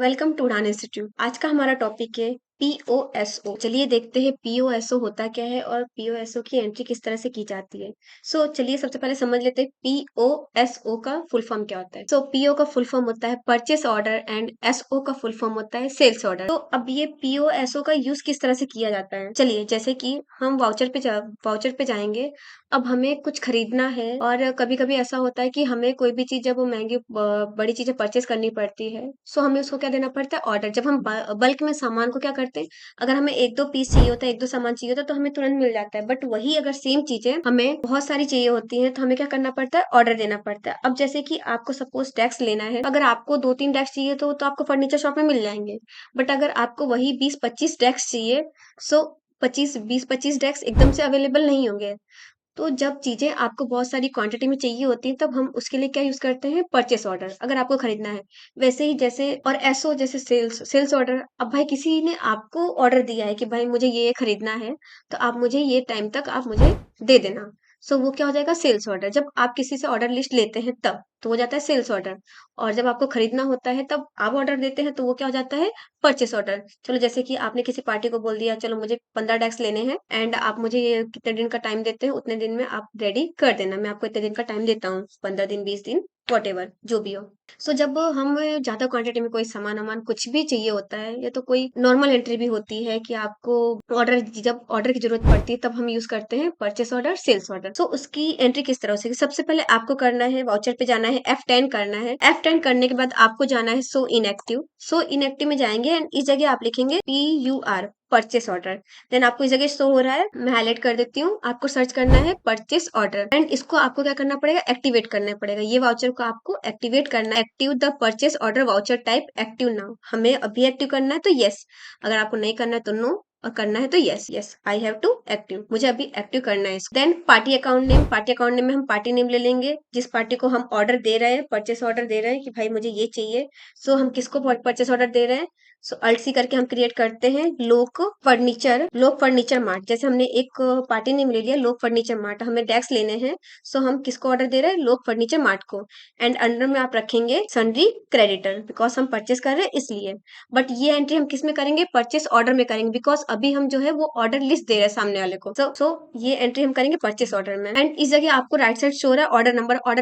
Welcome to उड़ान institute. आज का हमारा टॉपिक है पीओएसओ। चलिए देखते हैं पीओएसओ होता क्या है और पीओएसओ की एंट्री किस तरह से की जाती है। चलिए सबसे पहले समझ लेते हैं पीओएसओ का फुल फॉर्म क्या होता है। पीओ का फुल फॉर्म होता है परचेस ऑर्डर एंड एसओ का फुल फॉर्म होता है सेल्स ऑर्डर। तो अब ये पीओएसओ का यूज किस तरह से किया जाता है, चलिए जैसे कि हम वाउचर पे जाएंगे। अब हमें कुछ खरीदना है और कभी कभी ऐसा होता है कि हमें कोई भी चीज जब वो महंगी बड़ी चीजें परचेस करनी पड़ती है, हमें उसको क्या देना पड़ता है, ऑर्डर। जब हम बल्क में सामान को क्या करते हैं, अगर हमें एक दो पीस चाहिए होता है, एक दो सामान चाहिए होता है तो हमें तुरंत मिल जाता है। बट वही अगर सेम चीजें हमें बहुत सारी चाहिए होती हैं तो हमें क्या करना पड़ता है, ऑर्डर देना पड़ता है। अब जैसे कि आपको सपोज डेस्क लेना है, अगर आपको दो तीन डेस्क चाहिए तो आपको फर्नीचर शॉप में मिल जाएंगे। बट अगर आपको वही 20-25 डेस्क चाहिए, सो 25 डेस्क एकदम से अवेलेबल नहीं होंगे। तो जब चीजें आपको बहुत सारी क्वांटिटी में चाहिए होती हैं तब हम उसके लिए क्या यूज करते हैं, परचेस ऑर्डर, अगर आपको खरीदना है। वैसे ही जैसे और एसओ जैसे सेल्स ऑर्डर। अब भाई किसी ने आपको ऑर्डर दिया है कि भाई मुझे ये खरीदना है, तो आप मुझे ये टाइम तक आप मुझे दे देना। वो क्या हो जाएगा, सेल्स ऑर्डर। जब आप किसी से ऑर्डर लिस्ट लेते हैं तब तो वो जाता है सेल्स ऑर्डर। और जब आपको खरीदना होता है तब आप ऑर्डर देते हैं तो वो क्या हो जाता है, परचेस ऑर्डर। चलो जैसे कि आपने किसी पार्टी को बोल दिया, चलो मुझे 15 डेस्क लेने हैं एंड आप मुझे ये कितने दिन का टाइम देते हैं, उतने दिन में आप रेडी कर देना, मैं आपको इतने दिन का टाइम देता हूँ, 15 दिन 20 दिन वॉट एवर जो भी हो। जब हम ज्यादा क्वांटिटी में कोई सामान वामान कुछ भी चाहिए होता है, या तो कोई नॉर्मल एंट्री भी होती है कि आपको ऑर्डर, जब ऑर्डर की जरूरत पड़ती है तब हम यूज करते हैं परचेस ऑर्डर सेल्स ऑर्डर। उसकी एंट्री किस तरह से, सबसे पहले आपको करना है, वाउचर पे जाना है, F10 करना है। F10 करने के बाद आपको जाना है सो इनएक्टिव में जाएंगे एंड इस जगह आप लिखेंगे PUR, परचेस ऑर्डर। देन आपको इस जगह शो हो रहा है, मैं हाईलाइट कर देती हूँ, आपको सर्च करना है परचेस ऑर्डर एंड इसको आपको क्या करना पड़ेगा, एक्टिवेट करना पड़ेगा। ये वाउचर को आपको एक्टिवेट करना है। Active the purchase order voucher type active now, हमें अभी एक्टिव करना है तो यस, अगर आपको नहीं करना है तो नो, और करना है तो yes yes I have to active, मुझे अभी एक्टिव करना है इसको। देन पार्टी अकाउंट नेम में हम पार्टी नेम ले लेंगे जिस पार्टी को हम ऑर्डर दे रहे हैं, परचेस ऑर्डर दे रहे हैं कि भाई मुझे ये चाहिए। हम किसको परचेस ऑर्डर दे रहे हैं, अल्ट सी करके हम क्रिएट करते हैं लोक फर्नीचर मार्ट। जैसे हमने एक पार्टी नेम ले लिया लोक फर्नीचर मार्ट, हमें डेस्क लेने हैं, हम किसको ऑर्डर दे रहे हैं, लोक फर्नीचर मार्ट को। एंड अंडर में आप रखेंगे सन्ड्री क्रेडिटर, बिकॉज हम परचेस कर रहे हैं इसलिए। बट ये एंट्री हम किस में करेंगे, परचेस ऑर्डर में करेंगे, बिकॉज अभी हम जो है वो ऑर्डर लिस्ट दे रहे हैं सामने वाले को। ये एंट्री हम करेंगे परचेस ऑर्डर में। एंड इस जगह आपको राइट साइड शो रहा है ऑर्डर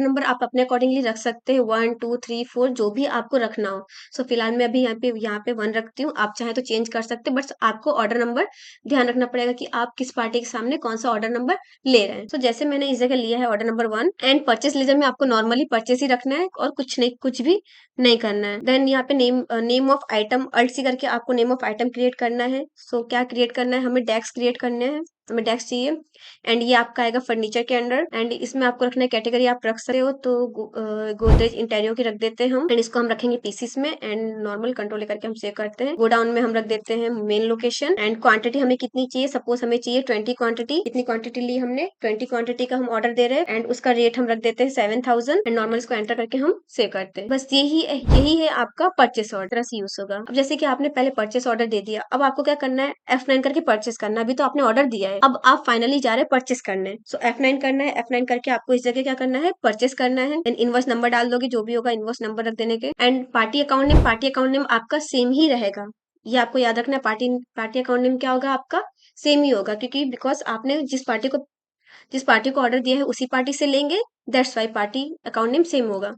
नंबर आप अपने अकॉर्डिंगली रख सकते हैं, 1 2 3 4 जो भी आपको रखना हो। फिलहाल मैं अभी यहाँ पे 1 रखती हूँ, आप चाहे तो चेंज कर सकते हैं, बट आपको ऑर्डर नंबर ध्यान रखना पड़ेगा कि आप किस पार्टी के सामने कौन सा ऑर्डर नंबर ले रहे हैं। जैसे मैंने इस जगह लिया है order number 1 and purchase ledger में आपको नॉर्मली परचेस ही रखना है और कुछ भी नहीं करना है। देन यहाँ पे name of item, alt C करके आपको नेम ऑफ आइटम क्रिएट करना है। क्या क्रिएट करना है, हमें डेस्क क्रिएट करने हैं, हमें डेस्क चाहिए एंड ये आपका आएगा फर्नीचर के अंडर। एंड इसमें आपको रखना है कैटेगरी, आप रख सकते हो तो गोदरेज इंटेरियो की रख देते हैं हम, एंड इसको हम रखेंगे पीसीस में एंड नॉर्मल कंट्रोल करके हम सेव करते हैं। गोडाउन में हम रख देते हैं मेन लोकेशन एंड क्वांटिटी हमें कितनी चाहिए, सपोज हमें चाहिए 20 क्वांटिटी, कितनी क्वांटिटी ली हमने, 20 क्वांटिटी का हम ऑर्डर दे रहे हैं एंड उसका रेट हम रख देते हैं 7000 एंड नॉर्मल इसको एंटर करके हम सेव करते हैं। बस यही है आपका परचेस ऑर्डर से यूज होगा। अब जैसे कि आपने पहले परचेस ऑर्डर दे दिया, अब आपको क्या करना है, F9 करके परचेस करना है। अभी तो आपने ऑर्डर दिया है, अब आप फाइनली जा रहे हैं परचेस करने। F9 करना है, F9 करके आपको इस जगह क्या करना है, परचेस करना है। देन इनवॉइस नंबर डाल दोगे, जो भी होगा इनवॉइस नंबर रख देने के। एंड पार्टी अकाउंट नेम आपका सेम ही रहेगा, ये आपको याद रखना है। पार्टी अकाउंट नेम क्या होगा आपका, सेम ही होगा, क्योंकि बिकॉज आपने जिस पार्टी को ऑर्डर दिया है उसी पार्टी से लेंगे, that's why party account name same होगा।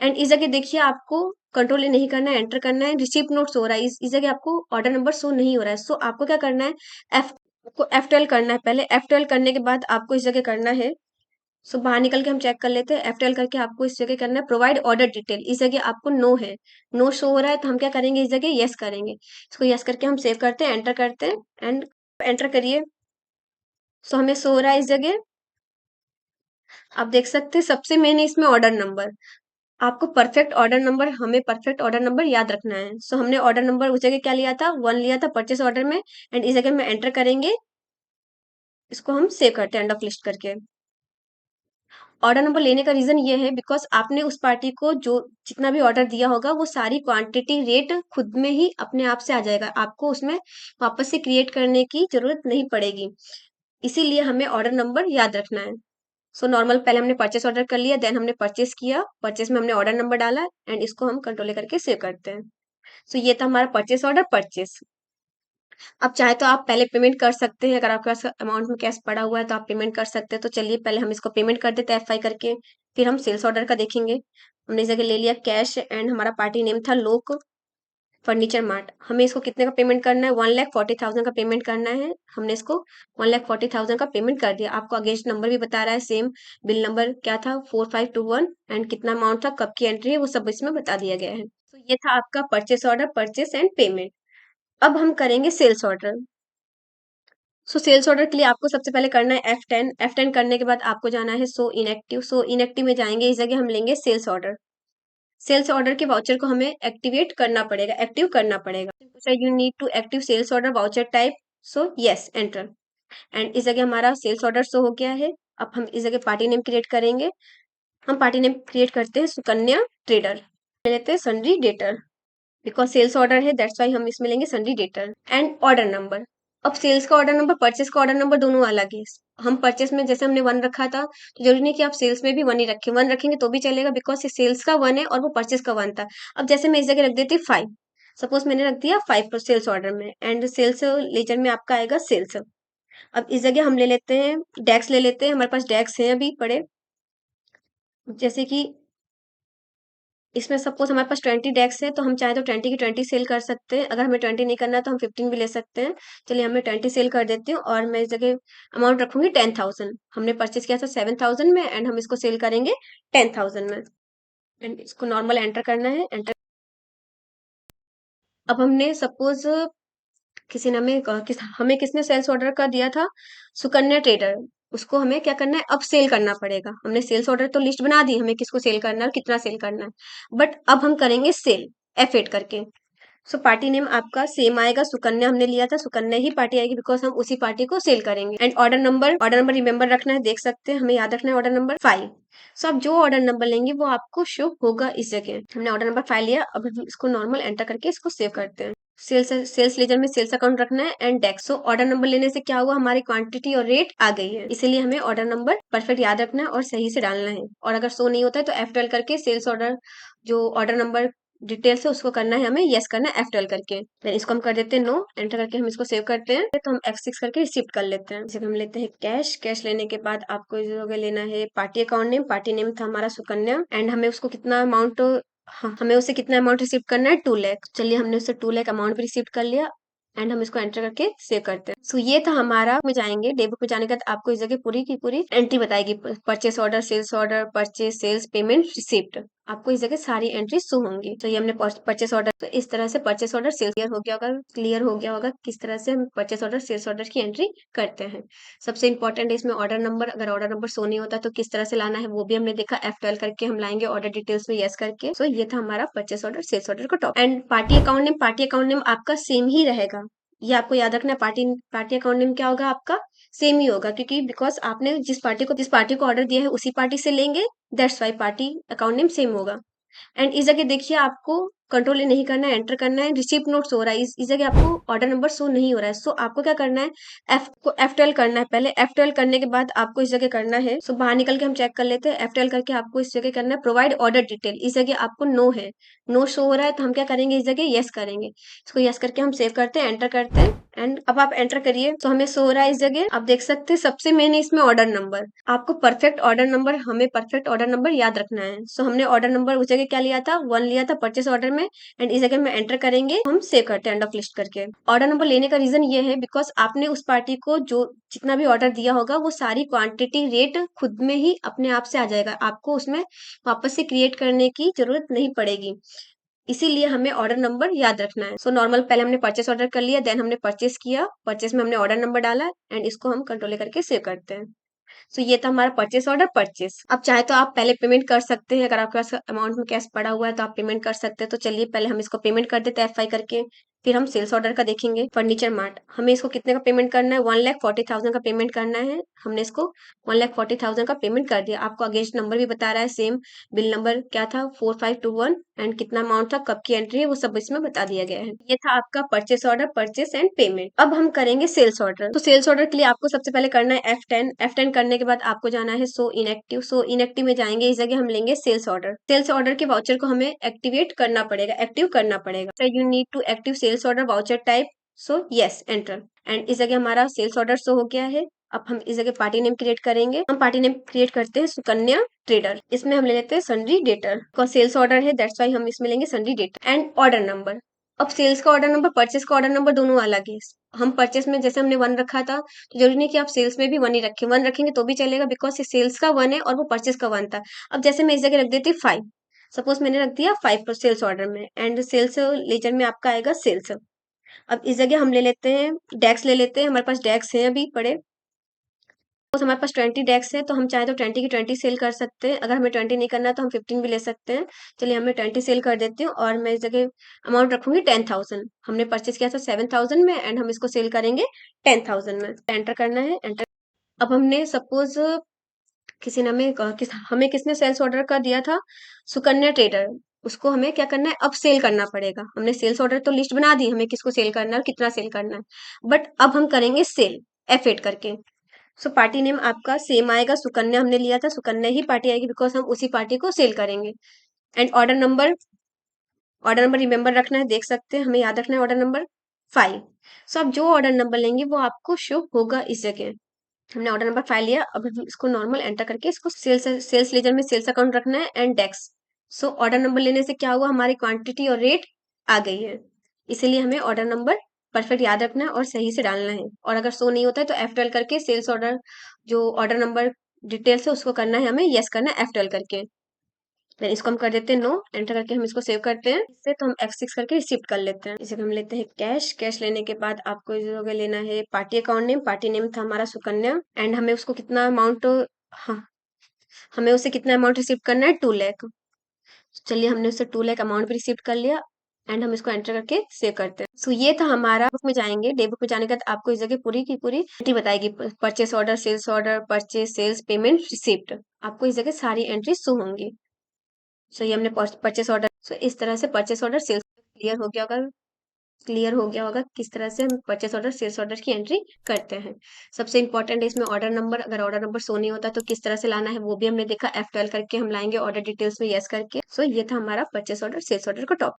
एंड इस जगह देखिए आपको कंट्रोल नहीं करना है, एंटर करना है, रिसीप्ट नोट्स हो रहा है, इस जगह आपको ऑर्डर नंबर शो नहीं हो रहा है। आपको क्या करना है, एफ आपको F12 करना है पहले। F12 करने के बाद आपको इस जगह करना है, बाहर निकल के हम चेक कर लेते हैं। F12 करके आपको इस जगह करना है प्रोवाइड ऑर्डर डिटेल, इस जगह आपको नो है, नो शो हो रहा है, तो हम क्या करेंगे, इस जगह यस करेंगे। इसको यस करके हम सेव करते हैं, एंटर करते हैं एंड एंटर करिए। हमें शो हो रहा है इस जगह, आप देख सकते हैं सबसे मेन इसमें ऑर्डर नंबर। आपको हमें परफेक्ट ऑर्डर नंबर याद रखना है। हमने ऑर्डर नंबर उस जगह क्या लिया था, 1 लिया था परचेस ऑर्डर में एंड इस जगह में एंटर करेंगे, इसको हम सेव करते हैं एंड ऑफ लिस्ट करके। ऑर्डर नंबर लेने का रीजन ये है बिकॉज आपने उस पार्टी को जो जितना भी ऑर्डर दिया होगा वो सारी क्वांटिटी रेट खुद में ही अपने आप से आ जाएगा, आपको उसमें वापस से क्रिएट करने की जरूरत नहीं पड़ेगी, इसीलिए हमें ऑर्डर नंबर याद रखना है। नॉर्मल पहले हमने परचेस ऑर्डर कर लिया, देन हमने परचेस किया, परचेस में हमने ऑर्डर नंबर डाला एंड इसको हम कंट्रोल करके सेव करते हैं। सो ये था हमारा परचेस ऑर्डर परचेस। अब चाहे तो आप पहले पेमेंट कर सकते हैं, अगर आपके पास अमाउंट में कैश पड़ा हुआ है तो आप पेमेंट कर सकते हैं। तो चलिए पहले हम इसको पेमेंट कर देते हैं FI करके, फिर हम सेल्स ऑर्डर का देखेंगे। हमने इस जगह ले लिया कैश एंड हमारा पार्टी नेम था लोक फर्नीचर मार्ट। हमें इसको कितने का पेमेंट करना है? 1,40,000 का पेमेंट करना है। हमने इसको 1,40,000 का पेमेंट कर दिया। आपको अगेंस्ट नंबर भी बता रहा है सेम। बिल नंबर क्या था? 4521 एंड कितना अमाउंट था, कब की एंट्री है, वो सब इसमें बता दिया गया है। तो ये था आपका purchase order purchase and payment. अब हम करेंगे sales order. So sales order के लिए आपको सबसे पहले करना है F10। F10 करने के बाद आपको जाना है सो इनएक्टिव। सो इनएक्टिव में जाएंगे, इस जगह हम लेंगे सेल्स ऑर्डर। सेल्स ऑर्डर के वाउचर को हमें एक्टिवेट करना पड़ेगा, एक्टिव करना पड़ेगा। You need to active sales order voucher type. So yes enter. And इस जगह हमारा सेल्स ऑर्डर शो हो गया है। अब हम इस जगह पार्टी नेम क्रिएट करेंगे। हम पार्टी नेम क्रिएट करते हैं सुकन्या ट्रेडर। ले लेते हैं sundry debtor, because sales order है दैट्स वाई हम इसमें लेंगे sundry debtor. And order number. अब सेल्स का ऑर्डर नंबर परचेस का ऑर्डर नंबर दोनों अलग है। हम परचेस में जैसे हमने 1 रखा था, तो जरूरी नहीं कि आप सेल्स में भी 1 ही रखें। 1 रखेंगे तो भी चलेगा, बिकॉज ये सेल्स का 1 है और वो परचेस का 1 था। अब जैसे मैं इस जगह रख देती 5, सपोज मैंने रख दिया 5 पर सेल्स ऑर्डर में, एंड सेल्स लेजर में आपका आएगा सेल्स। अब इस जगह हम ले लेते हैं डेक्स ले लेते हैं, हमारे पास डेक्स हैं अभी पड़े। जैसे कि इसमें सपोज हमारे पास 20 डेक्स है, तो हम चाहे तो 20 की 20 सेल कर सकते हैं। अगर हमें 20 नहीं करना तो हम 15 भी ले सकते हैं। चलिए हमें 20 सेल कर देती हूँ और मैं इस जगह अमाउंट रखूंगी 10,000। हमने परचेज किया था 7,000 में एंड हम इसको सेल करेंगे 10,000 में। एंड इसको नॉर्मल एंटर करना है, एंटर। अब हमने सपोज किसी ने हमें किसने सेल्स ऑर्डर का दिया था? सुकन्या ट्रेडर। उसको हमें क्या करना है? अब सेल करना पड़ेगा। हमने सेल्स ऑर्डर तो लिस्ट बना दी, हमें किसको सेल करना है और कितना सेल करना है, बट अब हम करेंगे सेल F8 करके। सो पार्टी नेम आपका सेम आएगा, सुकन्या हमने लिया था, सुकन्या ही पार्टी आएगी, बिकॉज हम उसी पार्टी को सेल करेंगे। एंड ऑर्डर नंबर रिमेंबर रखना है, देख सकते हैं, हमें याद रखना है ऑर्डर नंबर 5। सो आप जो ऑर्डर नंबर लेंगे वो आपको शो होगा इस जगह। हमने ऑर्डर नंबर 5 लिया, अब हम इसको नॉर्मल एंटर करके इसको सेव करते हैं। सेल्स लेजर में सेल्स अकाउंट रखना है एंड डेक्स। सो ऑर्डर नंबर लेने से क्या हुआ, हमारी क्वांटिटी और रेट आ गई है, इसीलिए हमें ऑर्डर नंबर परफेक्ट याद रखना है और सही से डालना है। और अगर शो नहीं होता है तो F12 करके सेल्स ऑर्डर जो ऑर्डर नंबर डिटेल्स है उसको करना है, हमें यस करना है F12 करके। फिर इसको हम कर देते हैं नो, एंटर करके हम इसको सेव करते हैं। तो हम F6 करके रिसिप्ट कर लेते हैं। जैसे हम लेते हैं कैश। कैश लेने के बाद आपको इस जगह लेना है party account name. Party name था हमारा सुकन्या एंड हमें उसको कितना अमाउंट, हाँ, हमें उससे कितना अमाउंट रिसीव करना है? 2 लाख। चलिए हमने उससे 2 लाख अमाउंट भी रिसीव कर लिया एंड हम इसको एंटर करके सेव करते हैं। सो ये था हमारा। में जाएंगे डे बुक में जाने के बाद आपको इस जगह पूरी की पूरी एंट्री बताएगी, purchase order purchase sales payment receipt. आपको इस जगह सारी एंट्री शो होंगी। तो ये हमने परचेस ऑर्डर, तो इस तरह से परचेस ऑर्डर सेल्स क्लियर हो गया होगा किस तरह से हम परचेस ऑर्डर सेल्स ऑर्डर की एंट्री करते हैं। सबसे इंपॉर्टेंट है इसमें ऑर्डर नंबर। अगर ऑर्डर नंबर शो नहीं होता तो किस तरह से लाना है वो भी हमने देखा। F12 करके हम लाएंगे ऑर्डर डिटेल्स में यस करके। सो ये था हमारा परचेस ऑर्डर सेल्स ऑर्डर का top. And party account name आपका सेम ही रहेगा, ये आपको याद रखना है। पार्टी पार्टी अकाउंट नेम क्या होगा आपका? सेम ही होगा, क्योंकि बिकॉज आपने जिस पार्टी को ऑर्डर दिया है उसी पार्टी से लेंगे, that's why party account name same होगा। एंड इस जगह देखिए आपको कंट्रोल नहीं करना है, एंटर करना है। रिसिप्ट नोट शो हो रहा है, इस जगह आपको ऑर्डर नंबर शो नहीं हो रहा है। सो आपको क्या करना है? F12 करना है पहले। F12 करने के बाद आपको इस जगह करना है, सो बाहर निकल के हम चेक कर लेते हैं। F12 करके आपको इस जगह करना है प्रोवाइड ऑर्डर डिटेल। इस जगह आपको नो है, नो शो हो रहा है, तो हम क्या करेंगे? इस जगह यस करेंगे। इसको यस करके हम सेव करते हैं, एंटर करते हैं। एंड अब आप एंटर करिए, तो हमें शो हो रहा है इस जगह, आप देख सकते हैं सबसे मेन है इसमें ऑर्डर नंबर। आपको हमें परफेक्ट ऑर्डर नंबर याद रखना है। सो हमने ऑर्डर नंबर उस जगह क्या लिया था? 1 लिया था परचेस ऑर्डर में, एंड इस जगह में एंटर करेंगे, हम सेव करते हैं एंड ऑफ लिस्ट करके। ऑर्डर नंबर लेने का रीजन ये है बिकॉज आपने उस पार्टी को जो जितना भी ऑर्डर दिया होगा वो सारी क्वांटिटी रेट खुद में ही अपने आप से आ जाएगा, आपको उसमें वापस से क्रिएट करने की जरूरत नहीं पड़ेगी। इसीलिए हमें ऑर्डर नंबर याद रखना है। सो नॉर्मल पहले हमने परचेस ऑर्डर कर लिया, देन हमने परचेस किया, परचेस में हमने ऑर्डर नंबर डाला एंड इसको हम कंट्रोल करके सेव करते हैं। सो ये था हमारा परचेस ऑर्डर परचेस। अब चाहे तो आप पहले पेमेंट कर सकते हैं, अगर आपके पास अमाउंट में कैश पड़ा हुआ है तो आप पेमेंट कर सकते हैं। तो चलिए पहले हम इसको पेमेंट कर देते हैं FI करके, फिर हम सेल्स ऑर्डर का देखेंगे, फर्नीचर मार्ट। हमें इसको कितने का पेमेंट करना है, 1,40,000 का पेमेंट करना है। हमने इसको 1,40,000 का पेमेंट कर दिया। आपको अगेंस्ट नंबर भी बता रहा है, सेम बिल नंबर क्या था 4521, एंड कितना अमाउंट था, कब की एंट्री है, वो सब इसमें बता दिया गया है। ये था आपका purchase order, purchase and payment. अब हम करेंगे सेल्स ऑर्डर। तो सेल्स ऑर्डर के लिए आपको सबसे पहले करना है F10। F10 करने के बाद आपको जाना है सो इनएक्टिव। सो इनएक्टिव में जाएंगे, इस जगह हम लेंगे सेल्स ऑर्डर। सेल्स ऑर्डर के वाउचर को हमें एक्टिवेट करना पड़ेगा, एक्टिव करना पड़ेगा। You need to active sales order voucher type, so yes enter. And इस जगह हमारा सेल्स ऑर्डर शो हो गया है। अब हम इस जगह पार्टी नेम क्रिएट करेंगे। हम पार्टी नेम क्रिएट करते हैं सुकन्या ट्रेडर। इसमें हम ले लेते हैं सन्ड्री डेटर का सेल्स ऑर्डर है, दैट्स वाई हम इसमें लेंगे sundry debtor. And order number, अब सेल्स का ऑर्डर नंबर, परचेस का ऑर्डर नंबर दोनों अलग है। हम परचेस में जैसे हमने 1 रखा था, तो जरूरी नहीं कि आप सेल्स में भी 1 ही रखें। 1 रखेंगे तो भी चलेगा, बिकॉज ये सेल्स का 1 है और वो परचेस का 1 था। अब जैसे मैं इस जगह रख देती 5, सपोज मैंने रख दिया 5 पर सेल्स ऑर्डर में, एंड सेल्स लेजर में आपका आएगा सेल्स। अब इस जगह हम ले लेते हैं डेक्स, ले लेते हैं, हमारे पास डेक्स हैं अभी पड़े। सपोज हमारे पास 20 डेक्स है, तो हम चाहे तो 20 की 20 सेल कर सकते हैं। अगर हमें 20 नहीं करना तो हम 15 भी ले सकते हैं। चलिए हमें 20 सेल कर देती हूँ, और मैं इस जगह अमाउंट रखूंगी 10,000। हमने परचेस किया था 7,000 में, एंड हम इसको सेल करेंगे 10,000 में। एंटर करना है, एंटर। अब हमने सपोज किसी ने हमें किसने सेल्स ऑर्डर का दिया था, सुकन्या ट्रेडर। उसको हमें क्या करना है, अब सेल करना पड़ेगा। हमने सेल्स ऑर्डर तो लिस्ट बना दी, हमें किसको सेल करना है और कितना सेल करना है, बट अब हम करेंगे सेल F8 करके। सो पार्टी नेम आपका सेम आएगा, सुकन्या हमने लिया था, सुकन्या ही पार्टी आएगी, बिकॉज हम उसी पार्टी को सेल करेंगे। एंड ऑर्डर नंबर रिमेंबर रखना है, देख सकते हैं, हमें याद रखना है ऑर्डर नंबर 5। सो आप जो ऑर्डर नंबर लेंगे वो आपको शो होगा इस जगह। हमने ऑर्डर नंबर 5 लिया, अब हम इसको नॉर्मल एंटर करके इसको सेल्स लेजर में सेल्स अकाउंट रखना है, एंड डेक्स। सो ऑर्डर नंबर लेने से क्या हुआ, हमारी क्वांटिटी और रेट आ गई है। इसीलिए हमें ऑर्डर नंबर परफेक्ट याद रखना है और सही से डालना है। और अगर शो नहीं होता है तो F12 करके सेल्स ऑर्डर जो ऑर्डर नंबर डिटेल्स है उसको करना है, हमें यस करना है F12 करके। देन इसको हम कर देते हैं नो, एंटर करके हम इसको सेव करते हैं। इससे तो हम F6 करके रिसिप्ट कर लेते हैं। इसे हम लेते हैं कैश। कैश लेने के बाद आपको इस जगह लेना है party account name. Party name था हमारा सुकन्या, एंड हमें उसको कितना अमाउंट, हाँ, हमें उससे कितना अमाउंट रिसीव करना है, 2 लाख। चलिए हमने उससे 2 लाख अमाउंट भी रिसीव कर लिया, एंड हम इसको एंटर करके सेव करते हैं। सो ये था हमारा। बुक में जाएंगे, डे बुक में जाने के बाद आपको इस जगह पूरी की पूरी एंट्री बताएगी, purchase order, purchase, sales, payment, receipt. आपको इस जगह सारी एंट्री शो होंगी। सो ये हमने परचेस ऑर्डर, सो इस तरह से परचेस ऑर्डर सेल्स क्लियर हो गया होगा किस तरह से हम परचेस ऑर्डर सेल्स ऑर्डर की एंट्री करते हैं। सबसे इंपॉर्टेंट है इसमें ऑर्डर नंबर। अगर ऑर्डर नंबर शो नहीं होता तो किस तरह से लाना है वो भी हमने देखा। F12 करके हम लाएंगे, ऑर्डर डिटेल्स में यस करके। सो ये था हमारा परचेस ऑर्डर सेल्स ऑर्डर का टॉपिक।